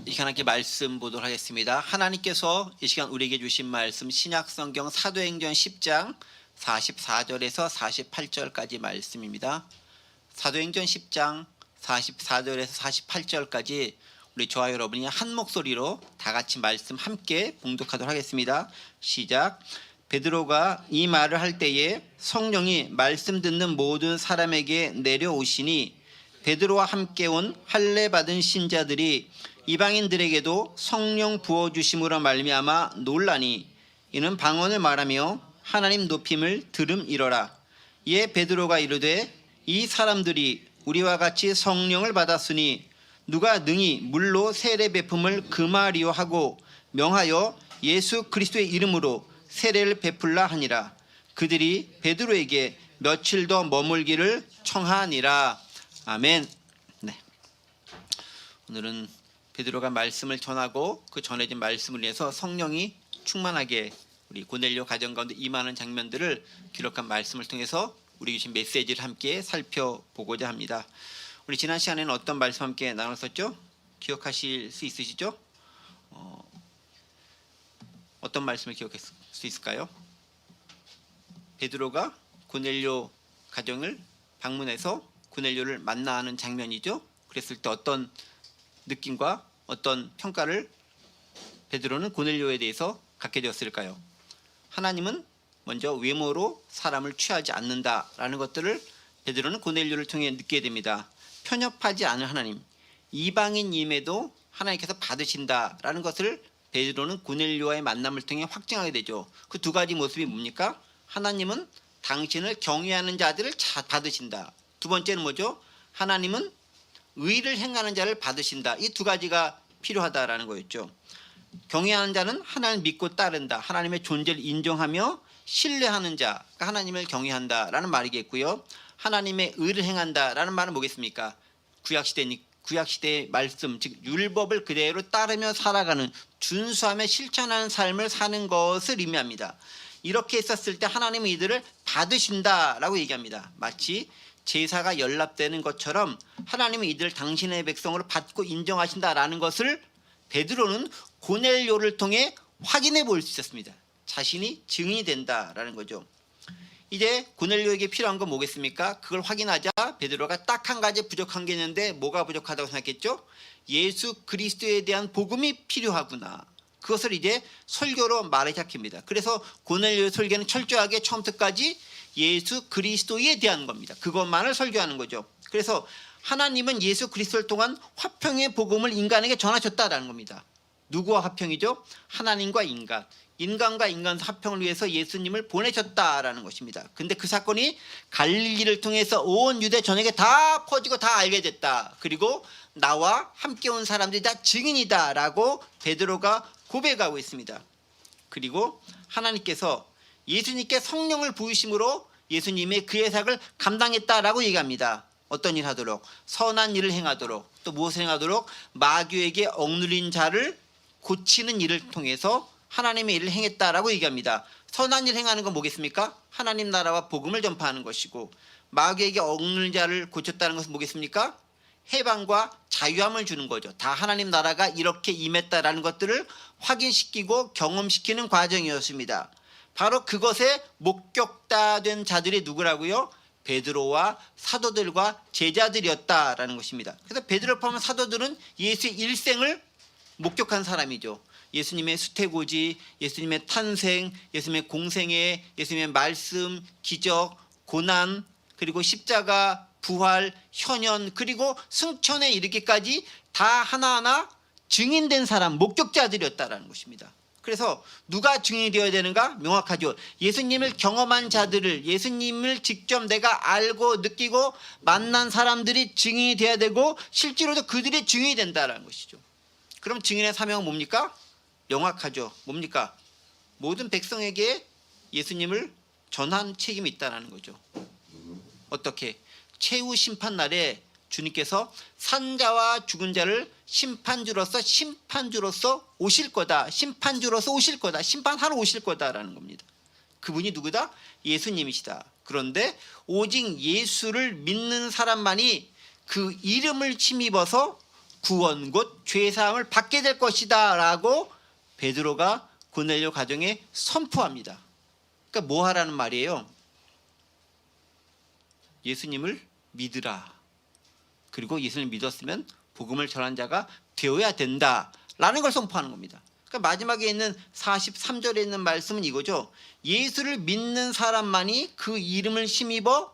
이 시간 함께 말씀 보도록 하겠습니다. 하나님께서 이 시간 우리에게 주신 말씀 신약성경 사도행전 10장 44절에서 48절까지 말씀입니다. 사도행전 10장 44절에서 48절까지 우리 저와 여러분이 한 목소리로 다 같이 말씀 함께 봉독하도록 하겠습니다. 시작. 베드로가 이 말을 할 때에 성령이 말씀 듣는 모든 사람에게 내려오시니 베드로와 함께 온 할례 받은 신자들이 이방인들에게도 성령 부어주심으로 말미암아 놀라니 이는 방언을 말하며 하나님 높임을 들음이러라. 이에 베드로가 이르되 이 사람들이 우리와 같이 성령을 받았으니 누가 능히 물로 세례 베품을 금하리요 하고 명하여 예수 그리스도의 이름으로 세례를 베풀라 하니라. 그들이 베드로에게 며칠 더 머물기를 청하니라. 아멘. 네. 오늘은 베드로가 말씀을 전하고 그 전해진 말씀을 위해서 성령이 충만하게 우리 고넬료 가정 가운데 임하는 장면들을 기록한 말씀을 통해서 우리 주신 메시지를 함께 살펴보고자 합니다. 우리 지난 시간에는 어떤 말씀 함께 나눴었죠? 기억하실 수 있으시죠? 어떤 말씀을 기억할 수 있을까요? 베드로가 고넬료 가정을 방문해서 고넬료를 만나는 장면이죠. 그랬을 때 어떤 느낌과 어떤 평가를 베드로는 고넬료에 대해서 갖게 되었을까요? 하나님은 먼저 외모로 사람을 취하지 않는다라는 것들을 베드로는 고넬료를 통해 느끼게 됩니다. 편협하지 않은 하나님, 이방인임에도 하나님께서 받으신다라는 것을 베드로는 고넬료와의 만남을 통해 확증하게 되죠. 그 두 가지 모습이 뭡니까? 하나님은 당신을 경외하는 자들을 받으신다. 두 번째는 뭐죠? 하나님은 의를 행하는 자를 받으신다. 이 두 가지가 필요하다라는 거였죠. 경외하는 자는 하나님을 믿고 따른다. 하나님의 존재를 인정하며 신뢰하는 자가 하나님을 경외한다라는 말이겠고요. 하나님의 의를 행한다라는 말은 뭐겠습니까? 구약시대의 말씀, 즉 율법을 그대로 따르며 살아가는, 준수하며 실천하는 삶을 사는 것을 의미합니다. 이렇게 있었을 때 하나님은 이들을 받으신다라고 얘기합니다. 마치 제사가 연락되는 것처럼 하나님은 이들을 당신의 백성으로 받고 인정하신다라는 것을 베드로는 고넬료를 통해 확인해 볼 수 있었습니다. 자신이 증인이 된다라는 거죠. 이제 고넬료에게 필요한 건 뭐겠습니까? 그걸 확인하자 베드로가 딱 한 가지 부족한 게 있는데 뭐가 부족하다고 생각했죠? 예수 그리스도에 대한 복음이 필요하구나. 그것을 이제 설교로 말하기 시작합니다. 그래서 고넬료의 설교는 철저하게 처음부터까지 예수 그리스도에 대한 겁니다. 그것만을 설교하는 거죠. 그래서 하나님은 예수 그리스도를 통한 화평의 복음을 인간에게 전하셨다라는 겁니다. 누구와 화평이죠? 하나님과 인간. 인간과 인간 화평을 위해서 예수님을 보내셨다라는 것입니다. 근데 그 사건이 갈릴리를 통해서 온 유대 전역에 다 퍼지고 다 알게 됐다. 그리고 나와 함께 온 사람들이 다 증인이다라고 베드로가 고백하고 있습니다. 그리고 하나님께서 예수님께 성령을 부으심으로 예수님의 그 예삭을 감당했다라고 얘기합니다. 어떤 일 하도록? 선한 일을 행하도록. 또 무엇을 행하도록? 마귀에게 억눌린 자를 고치는 일을 통해서 하나님의 일을 행했다라고 얘기합니다. 선한 일 행하는 건 뭐겠습니까? 하나님 나라와 복음을 전파하는 것이고, 마귀에게 억눌린 자를 고쳤다는 것은 뭐겠습니까? 해방과 자유함을 주는 거죠. 다 하나님 나라가 이렇게 임했다라는 것들을 확인시키고 경험시키는 과정이었습니다. 바로 그것에 목격다된 자들이 누구라고요? 베드로와 사도들과 제자들이었다라는 것입니다. 그래서 베드로를 포함한 사도들은 예수의 일생을 목격한 사람이죠. 예수님의 수태고지, 예수님의 탄생, 예수님의 공생애, 예수님의 말씀, 기적, 고난, 그리고 십자가, 부활, 현현, 그리고 승천에 이르기까지 다 하나하나 증인된 사람, 목격자들이었다라는 것입니다. 그래서 누가 증인이 되어야 되는가? 명확하죠. 예수님을 경험한 자들을, 예수님을 직접 내가 알고 느끼고 만난 사람들이 증인이 되어야 되고 실제로도 그들이 증인이 된다는 것이죠. 그럼 증인의 사명은 뭡니까? 명확하죠. 뭡니까? 모든 백성에게 예수님을 전한 책임이 있다는 거죠. 어떻게? 최후 심판 날에 주님께서 산자와 죽은 자를 심판주로서 오실 거다. 심판주로서 오실 거다. 심판하러 오실 거다라는 겁니다. 그분이 누구다? 예수님이시다. 그런데 오직 예수를 믿는 사람만이 그 이름을 힘입어서 구원 곧 죄사함을 받게 될 것이다 라고 베드로가 고넬료 가정에 선포합니다. 그러니까 뭐 하라는 말이에요? 예수님을 믿으라. 그리고 예수님을 믿었으면 복음을 전한 자가 되어야 된다라는 걸 선포하는 겁니다. 그러니까 마지막에 있는 43절에 있는 말씀은 이거죠. 예수를 믿는 사람만이 그 이름을 힘입어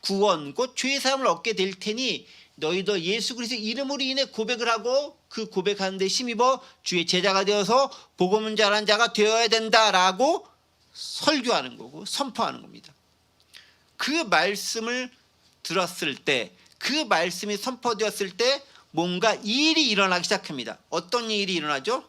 구원 곧 죄 사함을 얻게 될 테니 너희도 예수 그리스도의 이름으로 인해 고백을 하고 그 고백하는 데 힘입어 주의 제자가 되어서 복음을 전한 자가 되어야 된다라고 설교하는 거고 선포하는 겁니다. 그 말씀을 들었을 때, 그 말씀이 선포되었을 때 뭔가 일이 일어나기 시작합니다. 어떤 일이 일어나죠?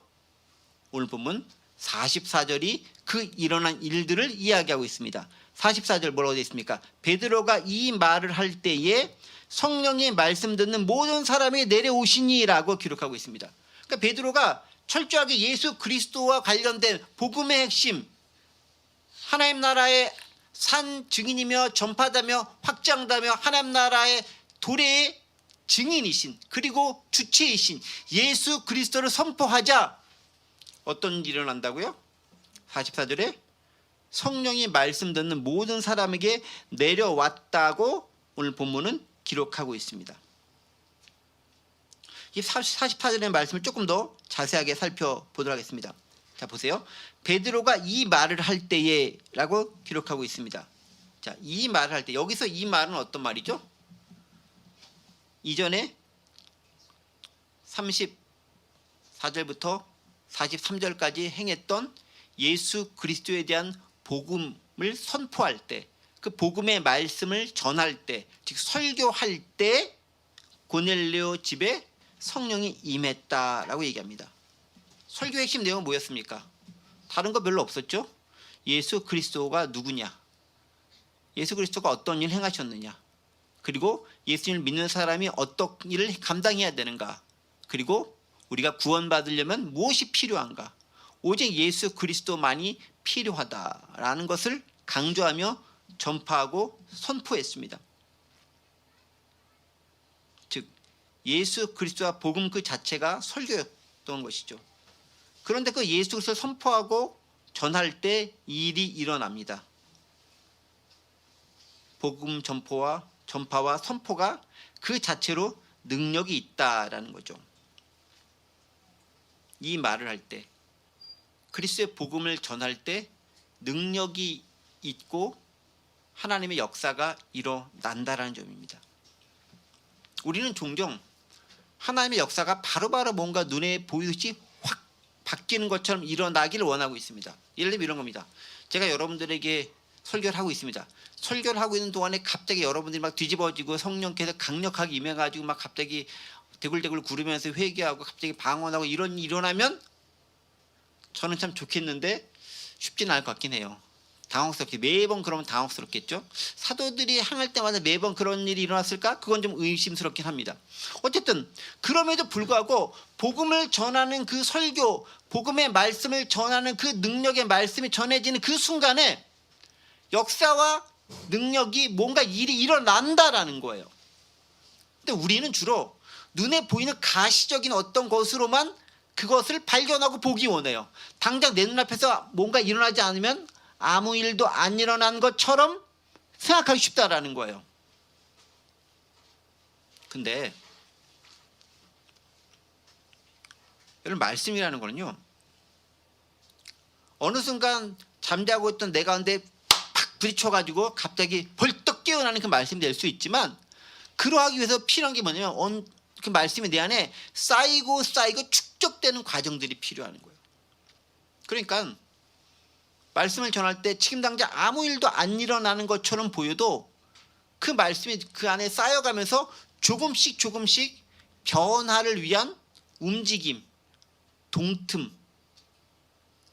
오늘 본문 44절이 그 일어난 일들을 이야기하고 있습니다. 44절 뭐라고 되어 있습니까? 베드로가 이 말을 할 때에 성령의 말씀 듣는 모든 사람이 내려오시니라고 기록하고 있습니다. 그러니까 베드로가 철저하게 예수 그리스도와 관련된 복음의 핵심, 하나님 나라의 산 증인이며 전파다며 확장다며 하나님 나라의 도래의 증인이신 그리고 주체이신 예수 그리스도를 선포하자 어떤 일이 일어난다고요? 44절에 성령이 말씀 듣는 모든 사람에게 내려왔다고 오늘 본문은 기록하고 있습니다. 이 44절의 말씀을 조금 더 자세하게 살펴보도록 하겠습니다. 자, 보세요. 베드로가 이 말을 할 때에 라고 기록하고 있습니다. 자, 이 말을 할 때, 여기서 이 말은 어떤 말이죠? 이전에 34절부터 43절까지 행했던 예수 그리스도에 대한 복음을 선포할 때, 그 복음의 말씀을 전할 때, 즉 설교할 때 고넬료 집에 성령이 임했다라고 얘기합니다. 설교의 핵심 내용은 뭐였습니까? 다른 거 별로 없었죠? 예수 그리스도가 누구냐? 예수 그리스도가 어떤 일을 행하셨느냐? 그리고 예수님을 믿는 사람이 어떤 일을 감당해야 되는가? 그리고 우리가 구원받으려면 무엇이 필요한가? 오직 예수 그리스도만이 필요하다라는 것을 강조하며 전파하고 선포했습니다. 즉 예수 그리스도와 복음 그 자체가 설교였던 것이죠. 그런데 그 예수 그리스도를 선포하고 전할 때 일이 일어납니다. 복음 전파와 선포가 그 자체로 능력이 있다라는 거죠. 이 말을 할 때, 그리스도의 복음을 전할 때 능력이 있고 하나님의 역사가 일어난다라는 점입니다. 우리는 종종 하나님의 역사가 바로바로 뭔가 눈에 보이듯이 확 바뀌는 것처럼 일어나기를 원하고 있습니다. 예를 들면 이런 겁니다. 제가 여러분들에게 설교를 하고 있습니다. 설교를 하고 있는 동안에 갑자기 여러분들이 막 뒤집어지고 성령께서 강력하게 임해가지고 막 갑자기 대굴대굴 구르면서 회개하고 갑자기 방언하고 이런 일이 일어나면 저는 참 좋겠는데 쉽지는 않을 것 같긴 해요. 당황스럽게 매번 그러면 당황스럽겠죠. 사도들이 행할 때마다 매번 그런 일이 일어났을까? 그건 좀 의심스럽긴 합니다. 어쨌든 그럼에도 불구하고 복음을 전하는 그 설교, 복음의 말씀을 전하는 그 능력의 말씀이 전해지는 그 순간에 역사와 능력이 뭔가 일이 일어난다라는 거예요. 근데 우리는 주로 눈에 보이는 가시적인 어떤 것으로만 그것을 발견하고 보기 원해요. 당장 내 눈앞에서 뭔가 일어나지 않으면 아무 일도 안 일어난 것처럼 생각하기 쉽다라는 거예요. 근데 여러분, 말씀이라는 거는요, 어느 순간 잠자고 있던 내 가운데 팍 부딪혀가지고 갑자기 벌떡 깨어나는 그 말씀이 될 수 있지만, 그러하기 위해서 필요한 게 뭐냐면 그 말씀이 내 안에 쌓이고 축적되는 과정들이 필요한 거예요. 그러니까 말씀을 전할 때 지금 당장 아무 일도 안 일어나는 것처럼 보여도 그 말씀이 그 안에 쌓여가면서 조금씩 변화를 위한 움직임, 동틈,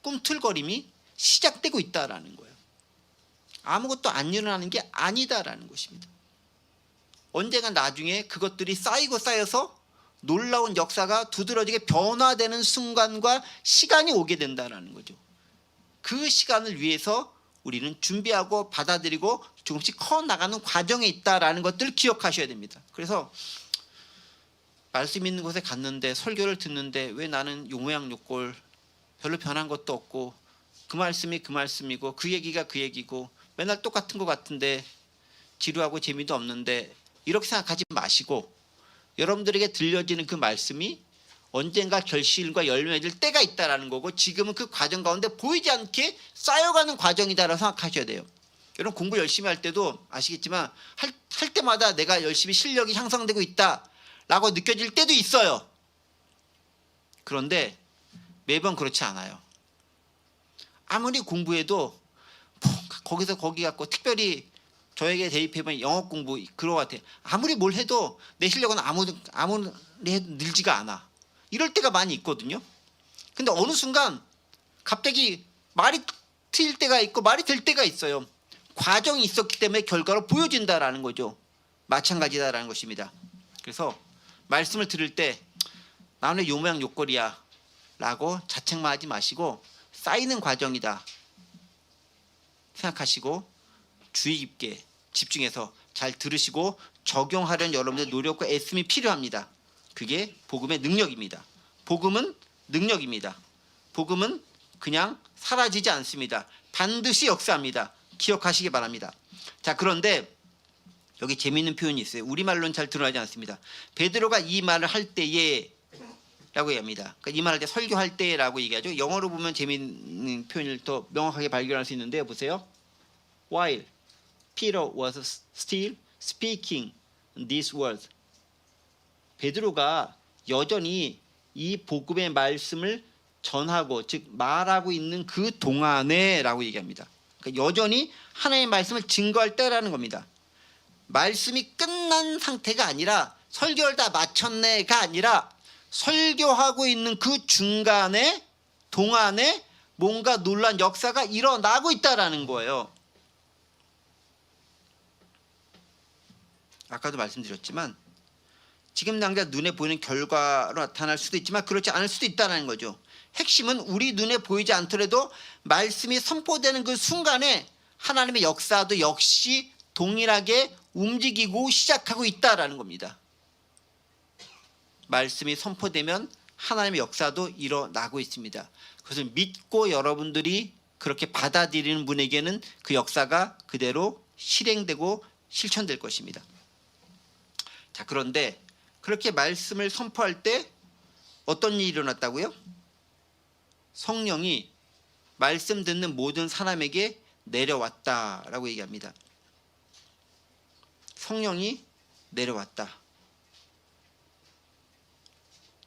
꿈틀거림이 시작되고 있다라는 거예요. 아무것도 안 일어나는 게 아니다라는 것입니다. 언젠가 나중에 그것들이 쌓여서 놀라운 역사가 두드러지게 변화되는 순간과 시간이 오게 된다는 거죠. 그 시간을 위해서 우리는 준비하고 받아들이고 조금씩 커나가는 과정에 있다는 것들을 기억하셔야 됩니다. 그래서 말씀 있는 곳에 갔는데 설교를 듣는데 왜 나는 요모양요꼴 별로 변한 것도 없고 그 말씀이 그 말씀이고 그 얘기가 그 얘기고 맨날 똑같은 것 같은데 지루하고 재미도 없는데 이렇게 생각하지 마시고 여러분들에게 들려지는 그 말씀이 언젠가 결실과 열매 맺을 때가 있다라는 거고 지금은 그 과정 가운데 보이지 않게 쌓여가는 과정이다라고 생각하셔야 돼요. 여러분 공부 열심히 할 때도 아시겠지만 할 때마다 내가 열심히 실력이 향상되고 있다라고 느껴질 때도 있어요. 그런데 매번 그렇지 않아요. 아무리 공부해도 거기서 거기 갖고 특별히 저에게 대입해보면 영어 공부 그런 것 같아요. 아무리 뭘 해도 내 실력은 아무리 해도 늘지가 않아. 이럴 때가 많이 있거든요. 근데 어느 순간 갑자기 말이 틀릴 때가 있고 말이 될 때가 있어요. 과정이 있었기 때문에 결과로 보여진다라는 거죠. 마찬가지다라는 것입니다. 그래서 말씀을 들을 때 나는 요모양 요꼴이야 라고 자책만 하지 마시고 쌓이는 과정이다 생각하시고 주의 깊게 집중해서 잘 들으시고 적용하려는 여러분들의 노력과 애씀이 필요합니다. 그게 복음의 능력입니다. 복음은 능력입니다. 복음은 그냥 사라지지 않습니다. 반드시 역사합니다. 기억하시기 바랍니다. 자, 그런데 여기 재미있는 표현이 있어요. 우리말로는 잘 드러나지 않습니다. 베드로가 이 말을 할 때에 라고 얘기합니다. 그러니까 이 말할 때 설교할 때라고 얘기하죠. 영어로 보면 재미있는 표현을 더 명확하게 발견할 수 있는데요. 보세요. While Peter was still speaking these words. 베드로가 여전히 이 복음의 말씀을 전하고 즉 말하고 있는 그 동안에 라고 얘기합니다. 그러니까 여전히 하나님의 말씀을 증거할 때라는 겁니다. 말씀이 끝난 상태가 아니라 설교를 다 마쳤네가 아니라 설교하고 있는 그 중간에 동안에 뭔가 놀란 역사가 일어나고 있다라는 거예요. 아까도 말씀드렸지만 지금 당장 눈에 보이는 결과로 나타날 수도 있지만 그렇지 않을 수도 있다는 거죠. 핵심은 우리 눈에 보이지 않더라도 말씀이 선포되는 그 순간에 하나님의 역사도 역시 동일하게 움직이고 시작하고 있다라는 겁니다. 말씀이 선포되면 하나님의 역사도 일어나고 있습니다. 그것을 믿고 여러분들이 그렇게 받아들이는 분에게는 그 역사가 그대로 실행되고 실천될 것입니다. 자, 그런데 그렇게 말씀을 선포할 때 어떤 일이 일어났다고요? 성령이 말씀 듣는 모든 사람에게 내려왔다라고 얘기합니다. 성령이 내려왔다.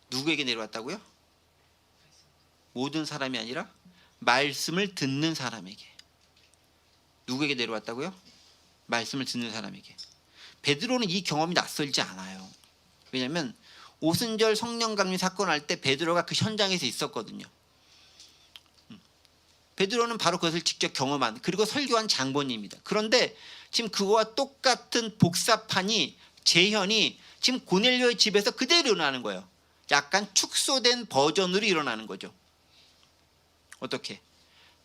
누구에게 내려왔다고요? 모든 사람이 아니라 말씀을 듣는 사람에게. 누구에게 내려왔다고요? 말씀을 듣는 사람에게. 베드로는 이 경험이 낯설지 않아요. 왜냐하면 오순절 성령 강림 사건 할 때 베드로가 그 현장에서 있었거든요. 베드로는 바로 그것을 직접 경험한 그리고 설교한 장본입니다. 그런데 지금 그거와 똑같은 복사판이 재현이 지금 고넬료의 집에서 그대로 일어나는 거예요. 약간 축소된 버전으로 일어나는 거죠. 어떻게?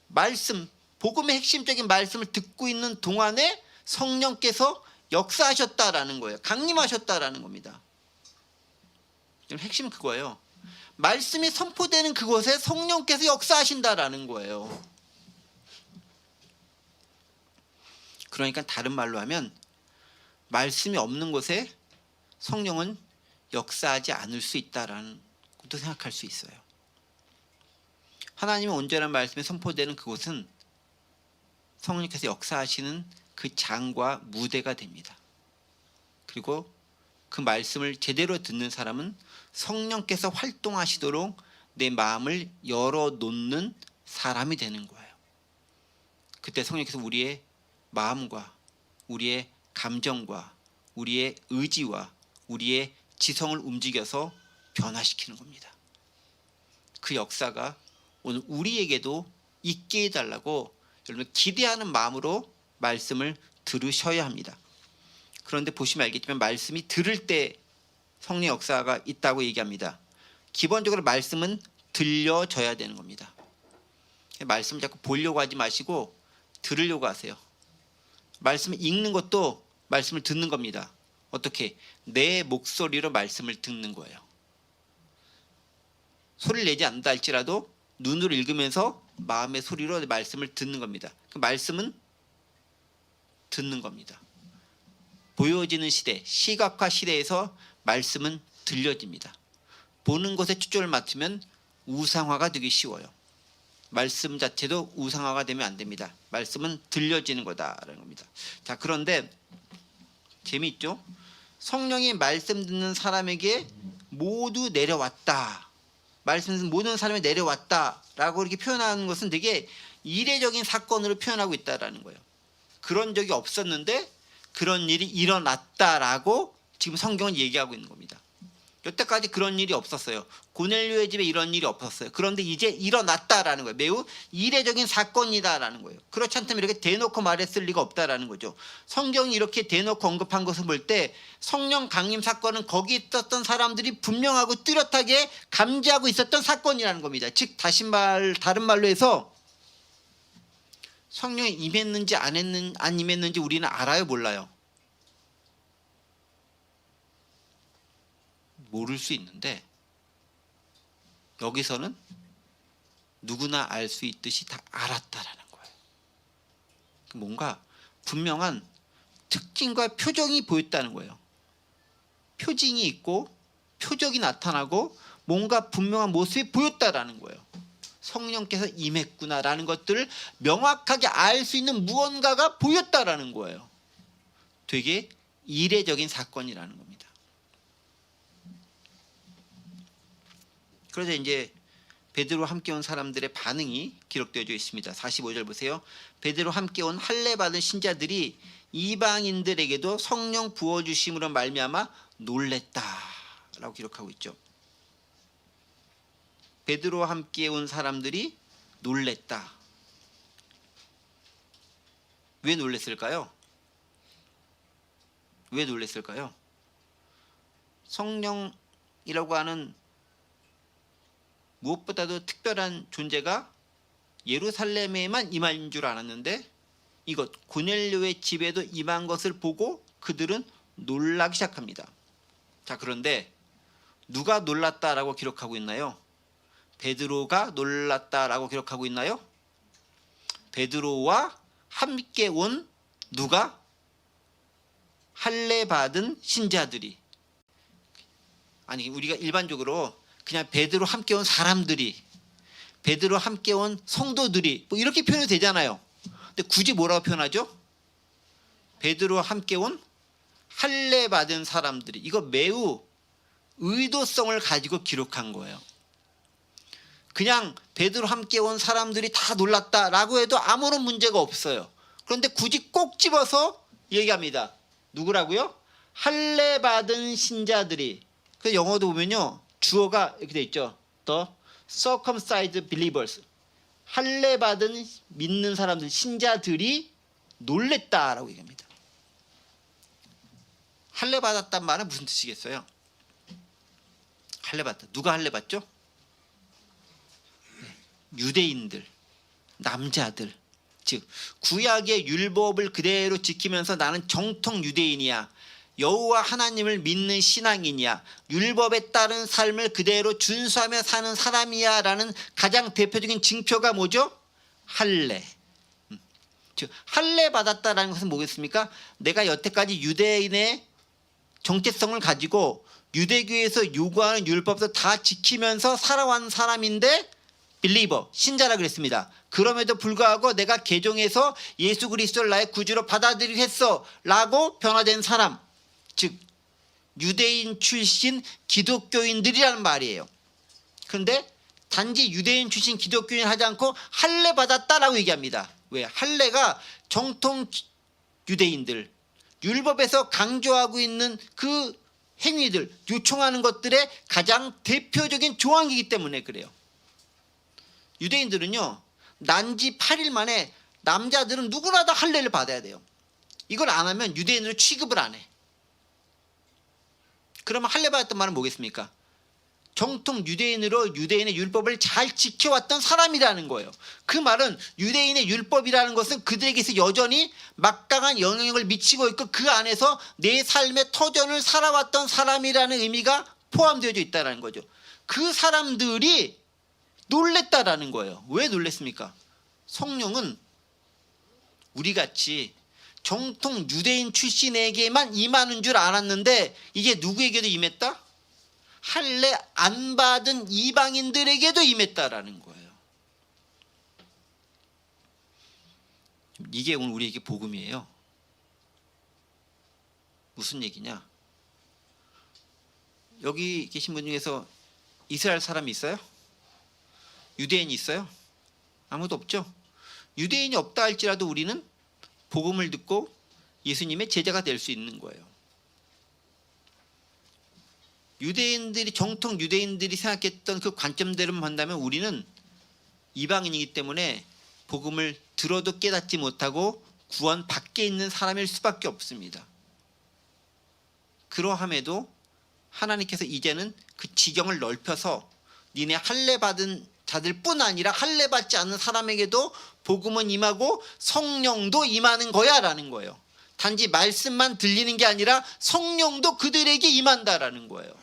말씀, 복음의 핵심적인 말씀을 듣고 있는 동안에 성령께서 역사하셨다라는 거예요. 강림하셨다라는 겁니다. 핵심은 그거예요. 말씀이 선포되는 그곳에 성령께서 역사하신다라는 거예요. 그러니까 다른 말로 하면 말씀이 없는 곳에 성령은 역사하지 않을 수 있다라는 것도 생각할 수 있어요. 하나님의 온전한 말씀이 선포되는 그곳은 성령께서 역사하시는 그 장과 무대가 됩니다. 그리고 그 말씀을 제대로 듣는 사람은 성령께서 활동하시도록 내 마음을 열어놓는 사람이 되는 거예요. 그때 성령께서 우리의 마음과 우리의 감정과 우리의 의지와 우리의 지성을 움직여서 변화시키는 겁니다. 그 역사가 오늘 우리에게도 있게 해달라고 여러분 기대하는 마음으로 말씀을 들으셔야 합니다. 그런데 보시면 알겠지만 말씀이 들을 때 성령 역사가 있다고 얘기합니다. 기본적으로 말씀은 들려져야 되는 겁니다. 말씀을 자꾸 보려고 하지 마시고 들으려고 하세요. 말씀을 읽는 것도 말씀을 듣는 겁니다. 어떻게? 내 목소리로 말씀을 듣는 거예요. 소리를 내지 않는다 할지라도 눈으로 읽으면서 마음의 소리로 말씀을 듣는 겁니다. 그 말씀은 듣는 겁니다. 보여지는 시대, 시각화 시대에서 말씀은 들려집니다. 보는 것에 초점을 맞추면 우상화가 되기 쉬워요. 말씀 자체도 우상화가 되면 안 됩니다. 말씀은 들려지는 거다라는 겁니다. 자, 그런데 재미있죠? 성령이 말씀 듣는 사람에게 모두 내려왔다. 말씀 듣는 모든 사람이 내려왔다라고 이렇게 표현하는 것은 되게 이례적인 사건으로 표현하고 있다라는 거예요. 그런 적이 없었는데 그런 일이 일어났다라고 지금 성경은 얘기하고 있는 겁니다. 여태까지 그런 일이 없었어요. 고넬료의 집에 이런 일이 없었어요. 그런데 이제 일어났다라는 거예요. 매우 이례적인 사건이다라는 거예요. 그렇지 않다면 이렇게 대놓고 말했을 리가 없다라는 거죠. 성경이 이렇게 대놓고 언급한 것을 볼 때 성령 강림 사건은 거기 있었던 사람들이 분명하고 뚜렷하게 감지하고 있었던 사건이라는 겁니다. 즉 다른 말로 해서 성령이 임했는지 안 임했는지 우리는 알아요, 몰라요? 모를 수 있는데 여기서는 누구나 알 수 있듯이 다 알았다라는 거예요. 뭔가 분명한 특징과 표정이 보였다는 거예요. 표징이 있고 표적이 나타나고 뭔가 분명한 모습이 보였다라는 거예요. 성령께서 임했구나라는 것들을 명확하게 알 수 있는 무언가가 보였다라는 거예요. 되게 이례적인 사건이라는 겁니다. 그래서 이제 베드로 함께 온 사람들의 반응이 기록되어져 있습니다. 45절 보세요. 베드로 함께 온 할례 받은 신자들이 이방인들에게도 성령 부어주심으로 말미암아 놀랬다라고 기록하고 있죠. 베드로 함께 온 사람들이 놀랬다. 왜 놀랬을까요? 왜 놀랬을까요? 성령이라고 하는 무엇보다도 특별한 존재가 예루살렘에만 임한 줄 알았는데 이것 고넬료의 집에도 임한 것을 보고 그들은 놀라기 시작합니다. 자, 그런데 누가 놀랐다라고 기록하고 있나요? 베드로가 놀랐다라고 기록하고 있나요? 베드로와 함께 온 누가? 할례 받은 신자들이. 아니, 우리가 일반적으로 그냥 베드로 함께 온 사람들이, 베드로 함께 온 성도들이 뭐 이렇게 표현이 되잖아요. 근데 굳이 뭐라고 표현하죠? 베드로 함께 온 할례 받은 사람들이. 이거 매우 의도성을 가지고 기록한 거예요. 그냥 베드로 함께 온 사람들이 다 놀랐다라고 해도 아무런 문제가 없어요. 그런데 굳이 꼭 집어서 얘기합니다. 누구라고요? 할례 받은 신자들이. 그 영어도 보면요, 주어가 이렇게 돼 있죠. The circumcised believers. 할례 받은 믿는 사람들, 신자들이 놀랬다라고 얘기합니다. 할례 받았단 말은 무슨 뜻이겠어요? 할례 받다. 누가 할례 받죠? 유대인들, 남자들. 즉 구약의 율법을 그대로 지키면서 나는 정통 유대인이야, 여호와 하나님을 믿는 신앙인이야, 율법에 따른 삶을 그대로 준수하며 사는 사람이야 라는 가장 대표적인 징표가 뭐죠? 할례. 즉 할례 받았다라는 것은 뭐겠습니까? 내가 여태까지 유대인의 정체성을 가지고 유대교에서 요구하는 율법도 다 지키면서 살아온 사람인데 빌리버, 신자라 그랬습니다. 그럼에도 불구하고 내가 개종해서 예수 그리스도를 나의 구주로 받아들이겠어 라고 변화된 사람, 즉 유대인 출신 기독교인들이라는 말이에요. 그런데 단지 유대인 출신 기독교인 하지 않고 할례 받았다라고 얘기합니다. 왜? 할례가 정통 유대인들, 율법에서 강조하고 있는 그 행위들, 요청하는 것들의 가장 대표적인 조항이기 때문에 그래요. 유대인들은요, 난지 8일 만에 남자들은 누구나 다 할례를 받아야 돼요. 이걸 안 하면 유대인으로 취급을 안 해. 그러면 할례 받았단 말은 뭐겠습니까? 정통 유대인으로 유대인의 율법을 잘 지켜왔던 사람이라는 거예요. 그 말은 유대인의 율법이라는 것은 그들에게서 여전히 막강한 영향력을 미치고 있고 그 안에서 내 삶의 터전을 살아왔던 사람이라는 의미가 포함되어 있다는 거죠. 그 사람들이 놀랬다라는 거예요. 왜 놀랬습니까? 성령은 우리같이 정통 유대인 출신에게만 임하는 줄 알았는데 이게 누구에게도 임했다? 할례 안 받은 이방인들에게도 임했다라는 거예요. 이게 오늘 우리에게 복음이에요. 무슨 얘기냐? 여기 계신 분 중에서 이스라엘 사람이 있어요? 유대인이 있어요? 아무도 없죠? 유대인이 없다 할지라도 우리는 복음을 듣고 예수님의 제자가 될 수 있는 거예요. 유대인들이 정통 유대인들이 생각했던 그 관점대로만 본다면 우리는 이방인이기 때문에 복음을 들어도 깨닫지 못하고 구원 밖에 있는 사람일 수밖에 없습니다. 그러함에도 하나님께서 이제는 그 지경을 넓혀서 니네 할례 받은 자들뿐 아니라 할례 받지 않는 사람에게도 복음은 임하고 성령도 임하는 거야 라는 거예요. 단지 말씀만 들리는 게 아니라 성령도 그들에게 임한다라는 거예요.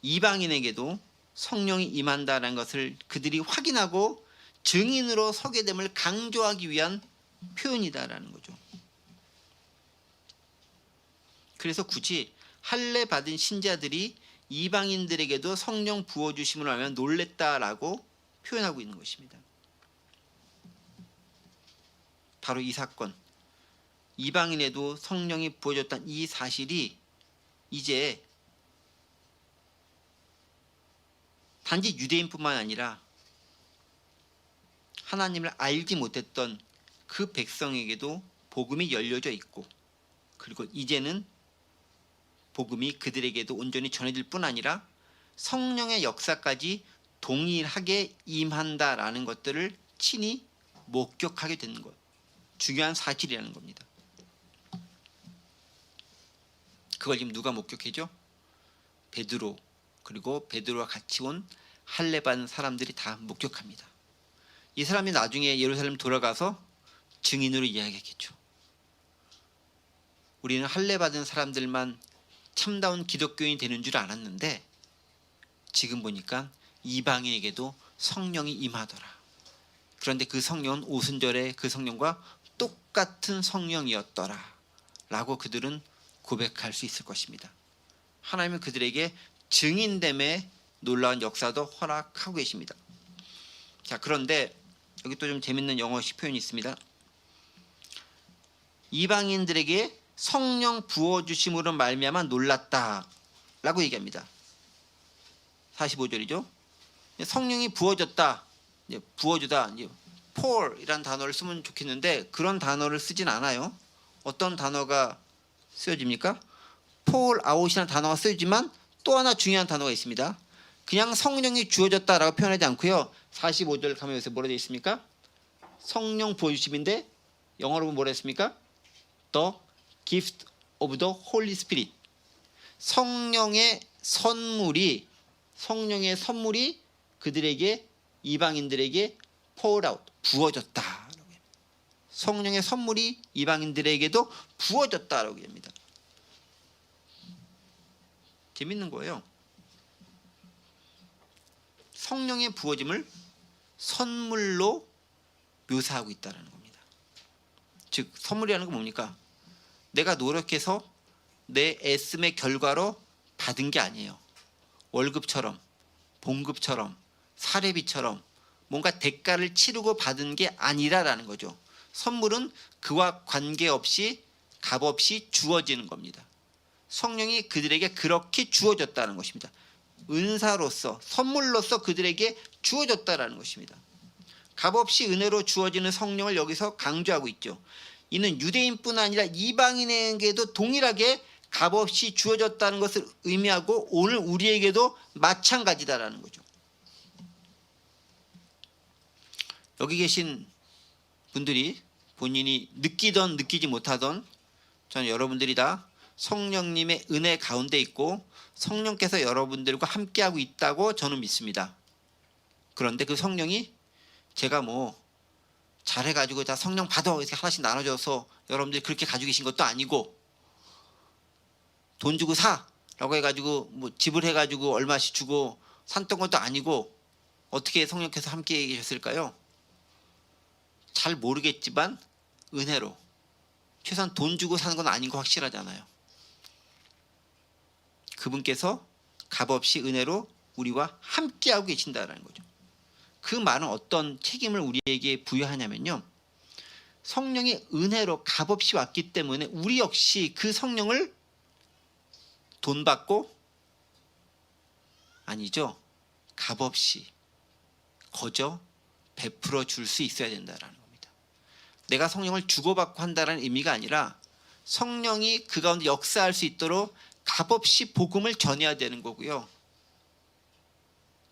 이방인에게도 성령이 임한다는 것을 그들이 확인하고 증인으로 서게 됨을 강조하기 위한 표현이다라는 거죠. 그래서 굳이 할례 받은 신자들이 이방인들에게도 성령 부어주심을 알면 놀랬다라고 표현하고 있는 것입니다. 바로 이 사건, 이방인에도 성령이 부어졌다는 이 사실이 이제 단지 유대인뿐만 아니라 하나님을 알지 못했던 그 백성에게도 복음이 열려져 있고, 그리고 이제는 복음이 그들에게도 온전히 전해질 뿐 아니라 성령의 역사까지 동일하게 임한다라는 것들을 친히 목격하게 되는 것, 중요한 사실이라는 겁니다. 그걸 지금 누가 목격해죠? 베드로, 그리고 베드로와 같이 온 할례 받은 사람들이 다 목격합니다. 이 사람이 나중에 예루살렘 돌아가서 증인으로 이야기하겠죠. 우리는 할례 받은 사람들만 참다운 기독교인이 되는 줄 알았는데 지금 보니까 이방인에게도 성령이 임하더라. 그런데 그 성령은 오순절에 그 성령과 똑같은 성령이었더라 라고 그들은 고백할 수 있을 것입니다. 하나님은 그들에게 증인됨의 놀라운 역사도 허락하고 계십니다. 자, 그런데 여기 또 좀 재밌는 영어식 표현이 있습니다. 이방인들에게 성령 부어주심으로 말미암아 놀랐다 라고 얘기합니다. 45절이죠. 성령이 부어졌다, 부어주다, pour이라는 단어를 쓰면 좋겠는데 그런 단어를 쓰진 않아요. 어떤 단어가 쓰여집니까? pour out이라는 단어가 쓰여지만 또 하나 중요한 단어가 있습니다. 그냥 성령이 주어졌다라고 표현하지 않고요. 45절 가면 여기서 뭐라 되어 있습니까? 성령 부어주심인데 영어로 뭐라 했습니까? The gift of the Holy Spirit. 성령의 선물이 그들에게, 이방인들에게 pour out, 부어졌다. 성령의 선물이 이방인들에게도 부어졌다라고 합니다. 재밌는 거예요. 성령의 부어짐을 선물로 묘사하고 있다는 겁니다. 즉 선물이라는 건 뭡니까? 내가 노력해서 내 애씀의 결과로 받은 게 아니에요. 월급처럼, 봉급처럼, 사례비처럼 뭔가 대가를 치르고 받은 게 아니라라는 거죠. 선물은 그와 관계없이 값없이 주어지는 겁니다. 성령이 그들에게 그렇게 주어졌다는 것입니다. 은사로서, 선물로서 그들에게 주어졌다는 것입니다. 값없이 은혜로 주어지는 성령을 여기서 강조하고 있죠. 이는 유대인뿐 아니라 이방인에게도 동일하게 값없이 주어졌다는 것을 의미하고 오늘 우리에게도 마찬가지다라는 거죠. 여기 계신 분들이 본인이 느끼던 느끼지 못하던 저는 여러분들이 다 성령님의 은혜 가운데 있고 성령께서 여러분들과 함께하고 있다고 저는 믿습니다. 그런데 그 성령이 제가 뭐 잘해가지고 다 성령 받아 이렇게 하나씩 나눠줘서 여러분들이 그렇게 가지고 계신 것도 아니고, 돈 주고 사라고 해가지고 뭐 지불해가지고 얼마씩 주고 샀던 것도 아니고, 어떻게 성령께서 함께 계셨을까요? 잘 모르겠지만 은혜로, 최소한 돈 주고 사는 건 아닌 거 확실하잖아요. 그분께서 값없이 은혜로 우리와 함께하고 계신다는 거죠. 그 말은 어떤 책임을 우리에게 부여하냐면요, 성령의 은혜로 값없이 왔기 때문에 우리 역시 그 성령을 돈 받고, 아니죠, 값없이 거저 베풀어 줄 수 있어야 된다는 겁니다. 내가 성령을 주고받고 한다는 의미가 아니라 성령이 그 가운데 역사할 수 있도록 값없이 복음을 전해야 되는 거고요,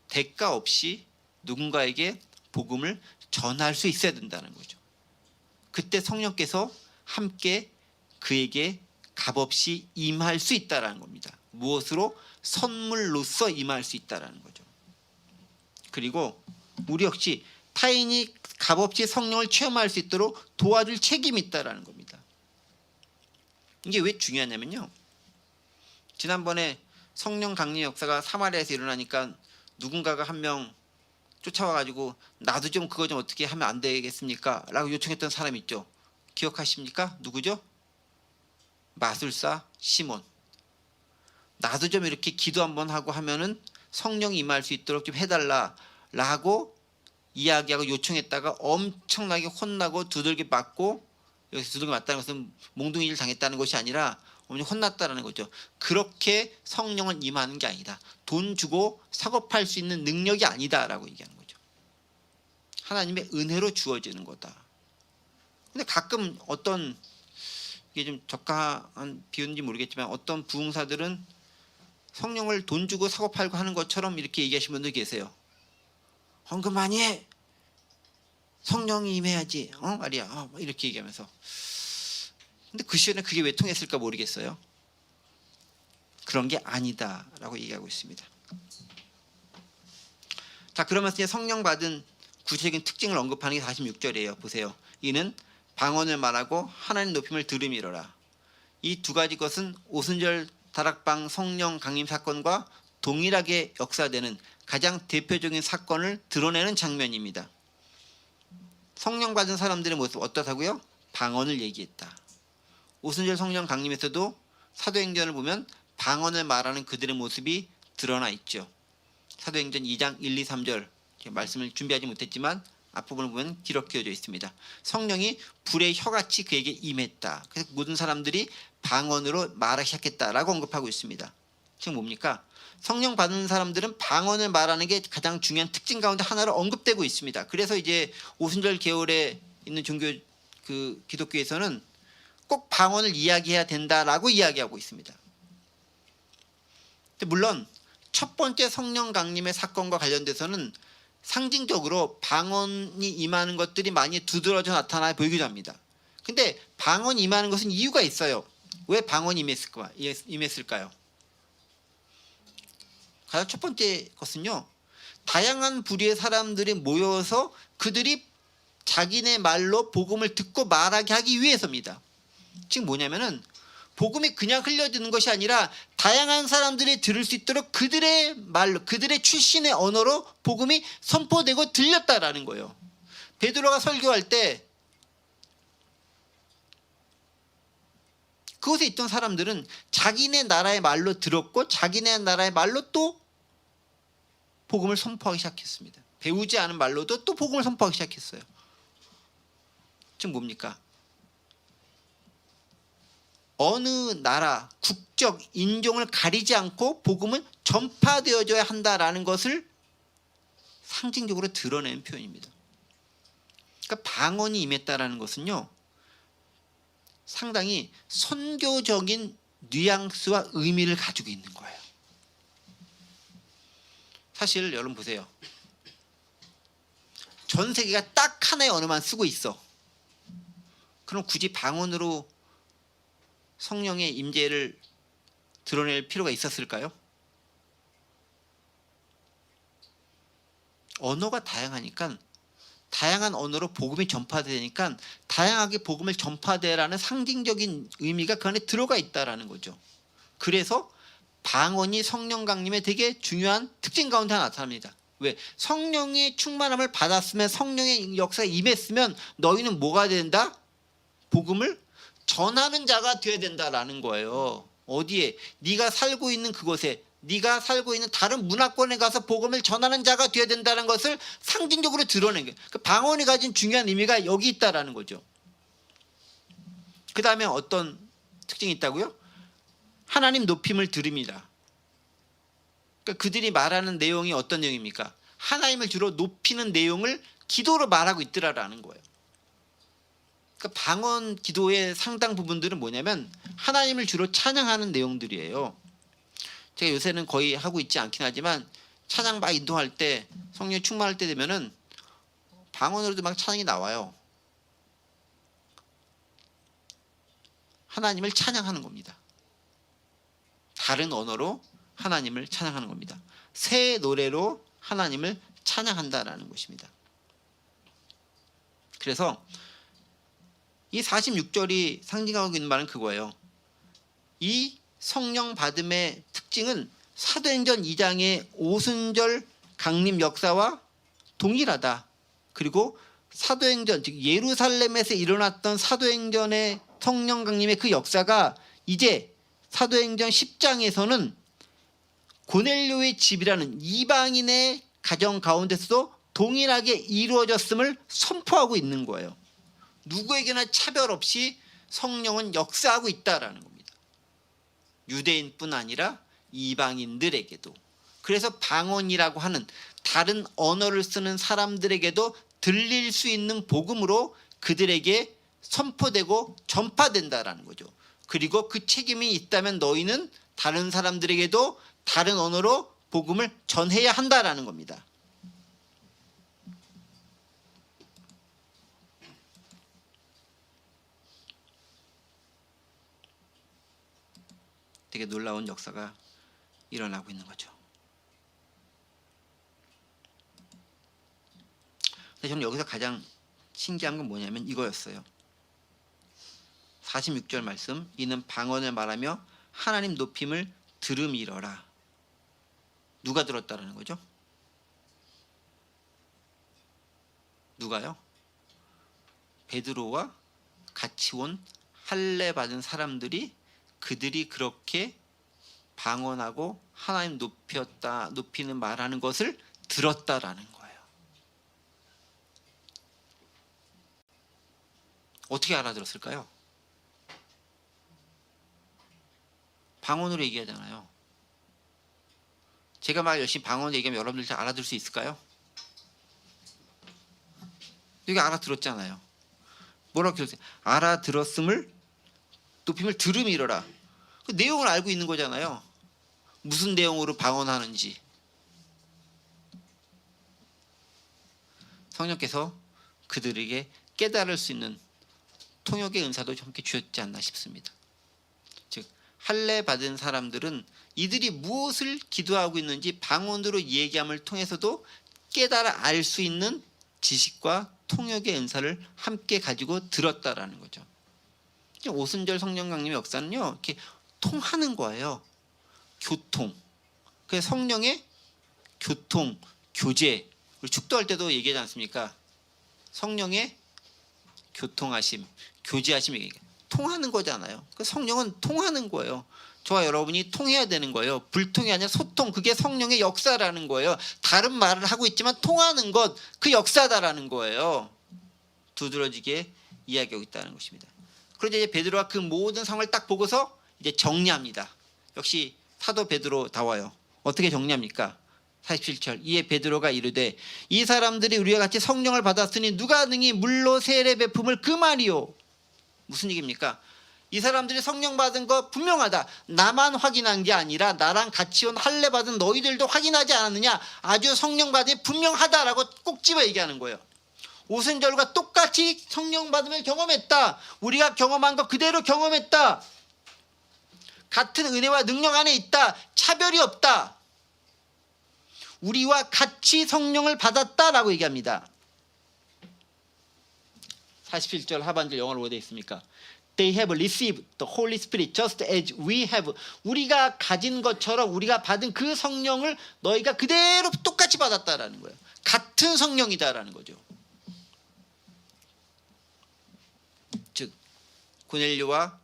대가 없이 누군가에게 복음을 전할 수 있어야 된다는 거죠. 그때 성령께서 함께 그에게 값없이 임할 수 있다는 겁니다. 무엇으로? 선물로서 임할 수 있다는 거죠. 그리고 우리 역시 타인이 값없이 성령을 체험할 수 있도록 도와줄 책임이 있다는 겁니다. 이게 왜 중요하냐면요, 지난번에 성령 강림 역사가 사마리아에서 일어나니까 누군가가 한 명 쫓아와가지고 나도 좀 그거 좀 어떻게 하면 안 되겠습니까? 라고 요청했던 사람 있죠. 기억하십니까? 누구죠? 마술사 시몬. 나도 좀 이렇게 기도 한번 하고 하면은 성령이 임할 수 있도록 좀 해달라 라고 이야기하고 요청했다가 엄청나게 혼나고 두들겨 맞고, 여기서 두들겨 맞다는 것은 몽둥이를 당했다는 것이 아니라 엄청 혼났다는 거죠. 그렇게 성령은 임하는 게 아니다, 돈 주고 사고 팔 수 있는 능력이 아니다라고 얘기하는 거죠. 하나님의 은혜로 주어지는 거다. 근데 가끔 어떤, 이게 좀 적합한 비유인지 모르겠지만 어떤 부흥사들은 성령을 돈 주고 사고 팔고 하는 것처럼 이렇게 얘기하시는 분들 계세요. 헌금 많이 해, 성령이 임해야지, 말이야, 이렇게 얘기하면서. 근데 그 시절에 그게 왜 통했을까 모르겠어요. 그런 게 아니다라고 얘기하고 있습니다. 자, 그러면서 이제 성령 받은 구체적인 특징을 언급하는 게 46절이에요. 보세요. 이는 방언을 말하고 하나님 높임을 들음이로라. 이 두 가지 것은 오순절 다락방 성령 강림 사건과 동일하게 역사되는 가장 대표적인 사건을 드러내는 장면입니다. 성령 받은 사람들의 모습 어떻다고요? 방언을 얘기했다. 오순절 성령 강림에서도 사도행전을 보면 방언을 말하는 그들의 모습이 드러나 있죠. 사도행전 2장 1, 2, 3절 말씀을 준비하지 못했지만 앞부분을 보면 기록되어져 있습니다. 성령이 불의 혀같이 그에게 임했다. 그래서 모든 사람들이 방언으로 말하기 시작했다라고 언급하고 있습니다. 지금 뭡니까? 성령 받는 사람들은 방언을 말하는 게 가장 중요한 특징 가운데 하나로 언급되고 있습니다. 그래서 이제 오순절 계열에 있는 종교, 기독교에서는 꼭 방언을 이야기해야 된다라고 이야기하고 있습니다. 물론 첫 번째 성령 강림의 사건과 관련돼서는 상징적으로 방언이 임하는 것들이 많이 두드러져 나타나 보이기도 합니다. 근데 방언이 임하는 것은 이유가 있어요. 왜 방언이 임했을까요? 가장 첫 번째 것은요, 다양한 부류의 사람들이 모여서 그들이 자기네 말로 복음을 듣고 말하게 하기 위해서입니다. 지금 뭐냐면은 복음이 그냥 흘려지는 것이 아니라 다양한 사람들이 들을 수 있도록 그들의 말로, 그들의 출신의 언어로 복음이 선포되고 들렸다라는 거예요. 베드로가 설교할 때 그곳에 있던 사람들은 자기네 나라의 말로 들었고 자기네 나라의 말로 또 복음을 선포하기 시작했습니다. 배우지 않은 말로도 또 복음을 선포하기 시작했어요. 지금 뭡니까? 어느 나라, 국적, 인종을 가리지 않고 복음은 전파되어져야 한다라는 것을 상징적으로 드러낸 표현입니다. 그러니까 방언이 임했다라는 것은요, 상당히 선교적인 뉘앙스와 의미를 가지고 있는 거예요. 사실 여러분 보세요. 전 세계가 딱 하나의 언어만 쓰고 있어. 그럼 굳이 방언으로 성령의 임재를 드러낼 필요가 있었을까요? 언어가 다양하니까 다양한 언어로 복음이 전파되니까 다양하게 복음을 전파되라는 상징적인 의미가 그 안에 들어가 있다라는 거죠. 그래서 방언이 성령 강림의 되게 중요한 특징 가운데 하나 나타납니다. 왜? 성령의 충만함을 받았으면 성령의 역사에 임했으면 너희는 뭐가 된다? 복음을 전하는 자가 되어야 된다라는 거예요. 어디에? 네가 살고 있는 그곳에, 네가 살고 있는 다른 문화권에 가서 복음을 전하는 자가 되어야 된다는 것을 상징적으로 드러낸 거예요. 그 방언이 가진 중요한 의미가 여기 있다라는 거죠. 그 다음에 어떤 특징이 있다고요? 하나님 높임을 들음이다. 그러니까 그들이 말하는 내용이 어떤 내용입니까? 하나님을 주로 높이는 내용을 기도로 말하고 있더라라는 거예요. 그러니까 방언 기도의 상당 부분들은 뭐냐면 하나님을 주로 찬양하는 내용들이에요. 제가 요새는 거의 하고 있지 않긴 하지만 찬양 막 인도할 때 성령 충만할 때 되면은 방언으로도 막 찬양이 나와요. 하나님을 찬양하는 겁니다. 다른 언어로 하나님을 찬양하는 겁니다. 새 노래로 하나님을 찬양한다라는 것입니다. 그래서 이 46절이 상징하고 있는 말은 그거예요. 이 성령 받음의 특징은 사도행전 2장의 오순절 강림 역사와 동일하다. 그리고 사도행전, 즉 예루살렘에서 일어났던 사도행전의 성령 강림의 그 역사가 이제 사도행전 10장에서는 고넬료의 집이라는 이방인의 가정 가운데서도 동일하게 이루어졌음을 선포하고 있는 거예요. 누구에게나 차별 없이 성령은 역사하고 있다라는 겁니다. 유대인뿐 아니라 이방인들에게도. 그래서 방언이라고 하는 다른 언어를 쓰는 사람들에게도 들릴 수 있는 복음으로 그들에게 선포되고 전파된다라는 거죠. 그리고 그 책임이 있다면 너희는 다른 사람들에게도 다른 언어로 복음을 전해야 한다라는 겁니다. 되게 놀라운 역사가 일어나고 있는 거죠. 근데 저는 여기서 가장 신기한 건 뭐냐면 이거였어요. 46절 말씀, 이는 방언을 말하며 하나님 높임을 들음이러라. 누가 들었다라는 거죠? 누가요? 베드로와 같이 온 할례 받은 사람들이 그들이 그렇게 방언하고 하나님 높이는 말하는 것을 들었다라는 거예요. 어떻게 알아들었을까요? 방언으로 얘기하잖아요. 제가 막 열심히 방언 얘기하면 여러분들 잘 알아들을 수 있을까요? 여기 알아들었잖아요. 뭐라고 들었어요? 알아들었음을 높임을 들음이러라. 그 내용을 알고 있는 거잖아요. 무슨 내용으로 방언하는지. 성령께서 그들에게 깨달을 수 있는 통역의 은사도 함께 주셨지 않나 싶습니다. 즉 할례 받은 사람들은 이들이 무엇을 기도하고 있는지 방언으로 얘기함을 통해서도 깨달아 알 수 있는 지식과 통역의 은사를 함께 가지고 들었다라는 거죠. 오순절 성령 강림의 역사는요, 이렇게 통하는 거예요. 교통. 그래서 성령의 교통, 교제. 우리 축도할 때도 얘기하지 않습니까? 성령의 교통하심, 교제하심 얘기. 통하는 거잖아요. 그 성령은 통하는 거예요. 저와 여러분이 통해야 되는 거예요. 불통이 아니라 소통. 그게 성령의 역사라는 거예요. 다른 말을 하고 있지만 통하는 것, 그 역사다라는 거예요. 두드러지게 이야기하고 있다는 것입니다. 그런데 이제 베드로가 그 모든 상황을 딱 보고서 이제 정리합니다. 역시 사도 베드로다워요. 어떻게 정리합니까? 47절. 이에 베드로가 이르되 이 사람들이 우리와 같이 성령을 받았으니 누가 능히 물로 세례 베품을 그 말이요. 무슨 얘기입니까? 이 사람들이 성령 받은 거 분명하다. 나만 확인한 게 아니라 나랑 같이 온 할례 받은 너희들도 확인하지 않았느냐. 아주 성령 받음이 분명하다라고 꼭 집어 얘기하는 거예요. 오순절과 똑같이 성령 받음을 경험했다. 우리가 경험한 거 그대로 경험했다. 같은 은혜와 능력 안에 있다. 차별이 없다. 우리와 같이 성령을 받았다라고 얘기합니다. 41절 하반절 영어로 뭐되어 있습니까? They have received the Holy Spirit just as we have. 우리가 가진 것처럼 우리가 받은 그 성령을 너희가 그대로 똑같이 받았다라는 거예요. 같은 성령이다라는 거죠. 즉 고넬료와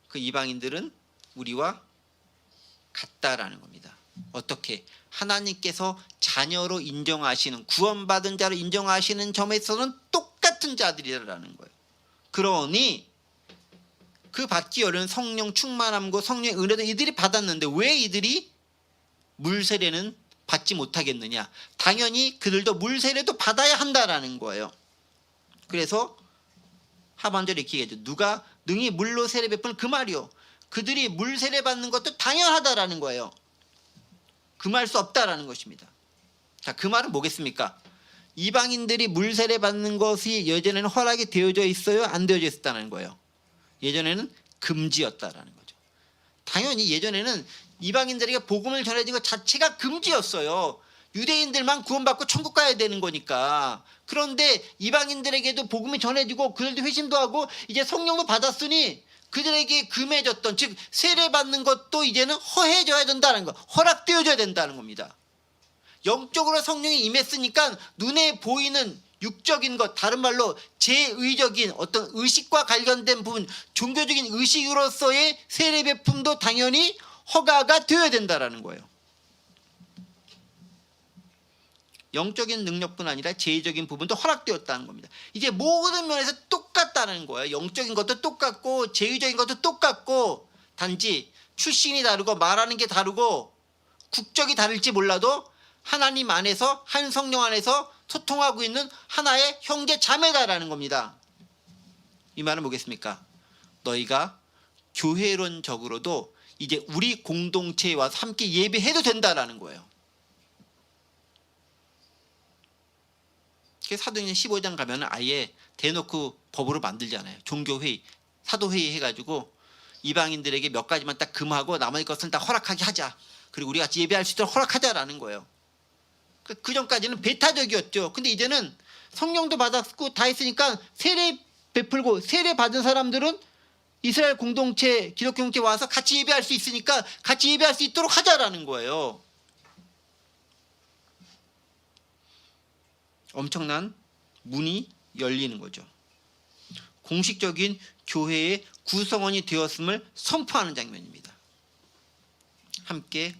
그 이방인들은 우리와 같다라는 겁니다. 어떻게? 하나님께서 자녀로 인정하시는, 구원받은 자로 인정하시는 점에 있어서는 똑같은 자들이라는 거예요. 그러니 그 받기 어려운 성령 충만함과 성령의 은혜도 이들이 받았는데 왜 이들이 물세례는 받지 못하겠느냐? 당연히 그들도 물세례도 받아야 한다라는 거예요. 그래서 하반절에 이렇게 얘기하죠. 누가 능히 물로 세례 베푼 그 말이요. 그들이 물세례 받는 것도 당연하다라는 거예요. 금할 수 없다라는 것입니다. 자, 그 말은 뭐겠습니까? 이방인들이 물세례 받는 것이 예전에는 허락이 되어져 있어요? 안 되어져 있었다는 거예요. 예전에는 금지였다라는 거죠. 당연히 예전에는 이방인들에게 복음을 전해진 것 자체가 금지였어요. 유대인들만 구원받고 천국 가야 되는 거니까. 그런데 이방인들에게도 복음이 전해지고 그들도 회심도 하고 이제 성령도 받았으니 그들에게 금해졌던, 즉 세례받는 것도 이제는 허해져야 된다는 거, 허락되어져야 된다는 겁니다. 영적으로 성령이 임했으니까 눈에 보이는 육적인 것, 다른 말로 제의적인 어떤 의식과 관련된 부분, 종교적인 의식으로서의 세례 베품도 당연히 허가가 되어야 된다는 거예요. 영적인 능력뿐 아니라 제의적인 부분도 허락되었다는 겁니다. 이제 모든 면에서 똑같다는 거예요. 영적인 것도 똑같고 제의적인 것도 똑같고, 단지 출신이 다르고 말하는 게 다르고 국적이 다를지 몰라도 하나님 안에서, 한 성령 안에서 소통하고 있는 하나의 형제 자매다라는 겁니다. 이 말은 뭐겠습니까? 너희가 교회론적으로도 이제 우리 공동체에 와서 함께 예배해도 된다라는 거예요. 사도행전 15장 가면 아예 대놓고 법으로 만들잖아요. 종교회의, 사도회의 해가지고 이방인들에게 몇 가지만 딱 금하고 나머지 것은 다 허락하게 하자. 그리고 우리 같이 예배할 수 있도록 허락하자라는 거예요. 그 전까지는 배타적이었죠. 근데 이제는 성령도 받았고 다 했으니까 세례 베풀고, 세례 받은 사람들은 이스라엘 공동체, 기독교 공동체 와서 같이 예배할 수 있으니까 같이 예배할 수 있도록 하자라는 거예요. 엄청난 문이 열리는 거죠. 공식적인 교회의 구성원이 되었음을 선포하는 장면입니다. 함께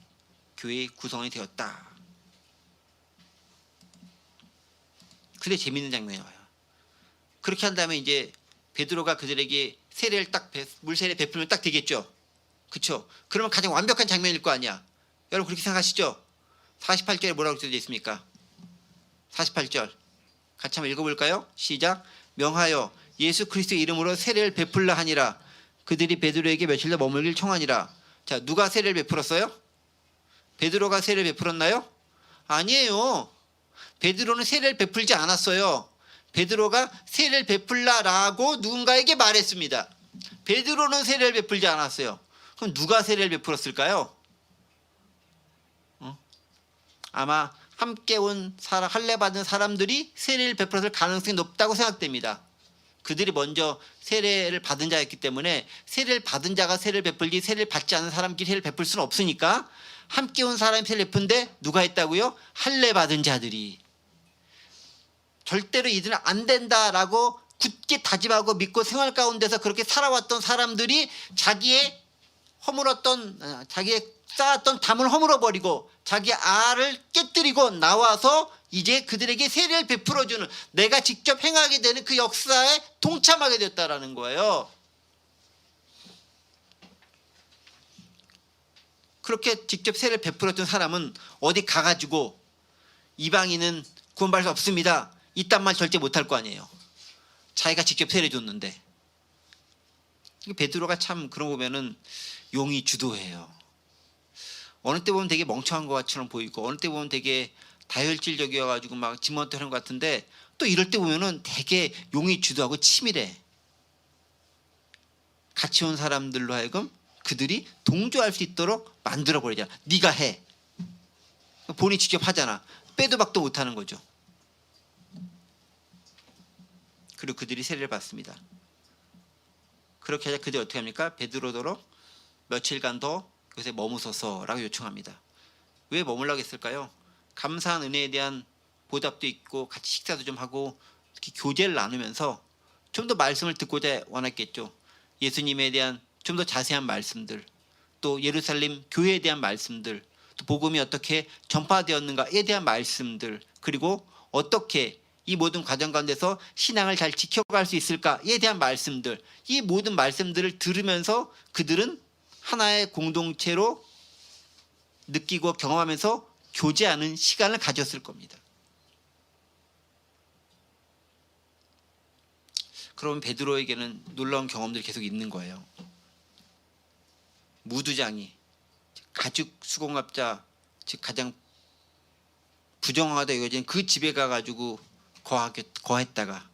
교회의 구성원이 되었다. 근데 재밌는 장면이 와요. 그렇게 한 다음에 이제 베드로가 그들에게 세례를 딱 물세례 베풀면 딱 되겠죠. 그렇죠? 그러면 가장 완벽한 장면일 거 아니야. 여러분 그렇게 생각하시죠? 48절에 뭐라고 써져 있습니까? 48절 같이 한번 읽어볼까요? 시작. 명하여 예수 그리스도의 이름으로 세례를 베풀라 하니라. 그들이 베드로에게 며칠 더 머물길 청하니라. 자, 누가 세례를 베풀었어요? 베드로가 세례를 베풀었나요? 아니에요. 베드로는 세례를 베풀지 않았어요. 베드로가 세례를 베풀라라고 누군가에게 말했습니다. 베드로는 세례를 베풀지 않았어요. 그럼 누가 세례를 베풀었을까요? 아마 함께 온 사람, 할례 받은 사람들이 세례를 베풀었을 가능성이 높다고 생각됩니다. 그들이 먼저 세례를 받은 자였기 때문에 세례를 받은 자가 세례를 베풀지 세례를 받지 않은 사람끼리 세례를 베풀 수는 없으니까 함께 온 사람이 세례를 베푼데 누가 했다고요? 할례 받은 자들이. 절대로 이들은 안 된다라고 굳게 다짐하고 믿고 생활 가운데서 그렇게 살아왔던 사람들이 자기의 허물었던, 자기의 쌓았던 담을 허물어버리고 자기 알을 깨뜨리고 나와서 이제 그들에게 세례를 베풀어주는, 내가 직접 행하게 되는 그 역사에 동참하게 됐다라는 거예요. 그렇게 직접 세례를 베풀어준 사람은 어디 가가지고 이방인은 구원받을 수 없습니다, 이딴 말 절대 못할 거 아니에요. 자기가 직접 세례 줬는데. 베드로가 참 그런 거 보면은 용이 주도해요. 어느 때 보면 되게 멍청한 것처럼 보이고 어느 때 보면 되게 다혈질적이어가지고 막 지멋대로 하는 것 같은데 또 이럴 때 보면은 되게 용이 주도하고 치밀해. 같이 온 사람들로 하여금 그들이 동조할 수 있도록 만들어 버리잖아. 네가 해. 본인이 직접 하잖아. 빼도 박도 못하는 거죠. 그리고 그들이 세례를 받습니다. 그렇게 하자 그들이 어떻게 합니까? 베드로더러 며칠간 더 그것에 머무소서라고 요청합니다. 왜 머물라고 했을까요? 감사한 은혜에 대한 보답도 있고 같이 식사도 좀 하고 특히 교제를 나누면서 좀 더 말씀을 듣고자 원했겠죠. 예수님에 대한 좀 더 자세한 말씀들, 또 예루살렘 교회에 대한 말씀들, 또 복음이 어떻게 전파되었는가에 대한 말씀들, 그리고 어떻게 이 모든 과정 가운데서 신앙을 잘 지켜갈 수 있을까에 대한 말씀들, 이 모든 말씀들을 들으면서 그들은 하나의 공동체로 느끼고 경험하면서 교제하는 시간을 가졌을 겁니다. 그러면 베드로에게는 놀라운 경험들이 계속 있는 거예요. 무두장이, 가죽 수공업자, 즉 가장 부정하다 여겨진 그 집에 가가지고 거했다가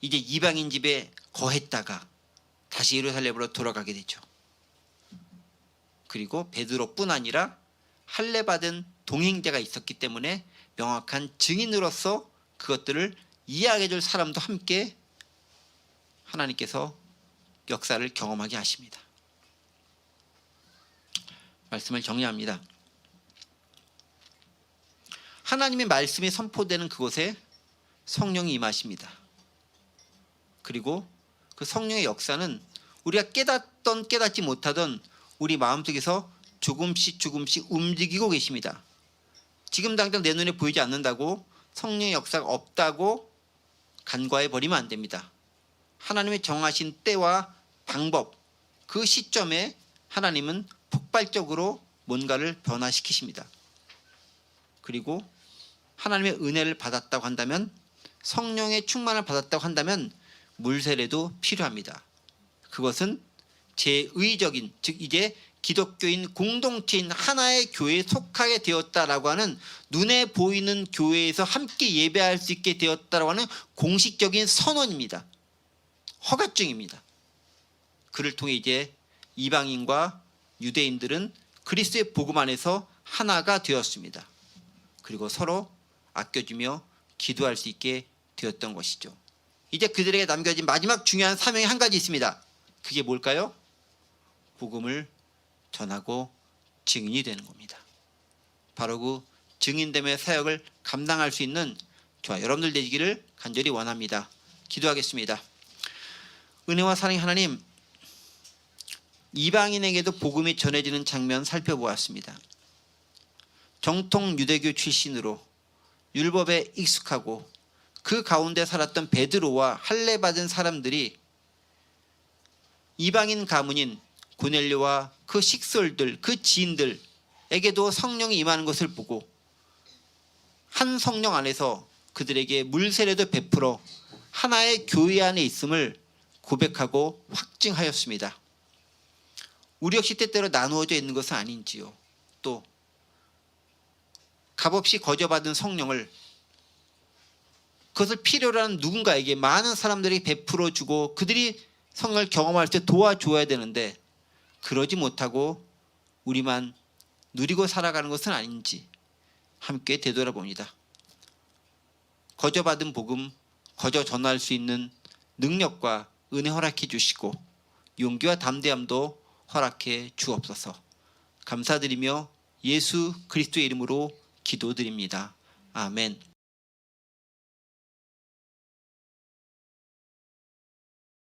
이제 이방인 집에 거했다가 다시 예루살렘으로 돌아가게 되죠. 그리고 베드로뿐 아니라 할례받은 동행자가 있었기 때문에 명확한 증인으로서 그것들을 이해하게 줄 사람도 함께 하나님께서 역사를 경험하게 하십니다. 말씀을 정리합니다. 하나님의 말씀이 선포되는 그곳에 성령이 임하십니다. 그리고 그 성령의 역사는 우리가 깨닫던 깨닫지 못하던 우리 마음속에서 조금씩 움직이고 계십니다. 지금 당장 내 눈에 보이지 않는다고 성령의 역사가 없다고 간과해 버리면 안 됩니다. 하나님의 정하신 때와 방법, 그 시점에 하나님은 폭발적으로 뭔가를 변화시키십니다. 그리고 하나님의 은혜를 받았다고 한다면, 성령의 충만을 받았다고 한다면 물세례도 필요합니다. 그것은 제의적인, 즉 이제 기독교인 공동체인 하나의 교회에 속하게 되었다라고 하는, 눈에 보이는 교회에서 함께 예배할 수 있게 되었다라고 하는 공식적인 선언입니다. 허가증입니다. 그를 통해 이제 이방인과 유대인들은 그리스도의 복음 안에서 하나가 되었습니다. 그리고 서로 아껴주며 기도할 수 있게 되었던 것이죠. 이제 그들에게 남겨진 마지막 중요한 사명이 한 가지 있습니다. 그게 뭘까요? 복음을 전하고 증인이 되는 겁니다. 바로 그 증인됨의 사역을 감당할 수 있는 저와 여러분들 되시기를 간절히 원합니다. 기도하겠습니다. 은혜와 사랑의 하나님, 이방인에게도 복음이 전해지는 장면 살펴보았습니다. 정통 유대교 출신으로 율법에 익숙하고 그 가운데 살았던 베드로와 할례받은 사람들이 이방인 가문인 고넬료와 그 식솔들, 그 지인들에게도 성령이 임하는 것을 보고 한 성령 안에서 그들에게 물세례도 베풀어 하나의 교회 안에 있음을 고백하고 확증하였습니다. 우리 역시 때때로 나누어져 있는 것은 아닌지요. 또 값없이 거저받은 성령을, 그것을 필요로 하는 누군가에게, 많은 사람들에게 베풀어 주고 그들이 성령을 경험할 때 도와줘야 되는데 그러지 못하고 우리만 누리고 살아가는 것은 아닌지 함께 되돌아봅니다. 거저받은 복음, 거저 전할 수 있는 능력과 은혜 허락해 주시고 용기와 담대함도 허락해 주옵소서. 감사드리며 예수 그리스도의 이름으로 기도드립니다. 아멘.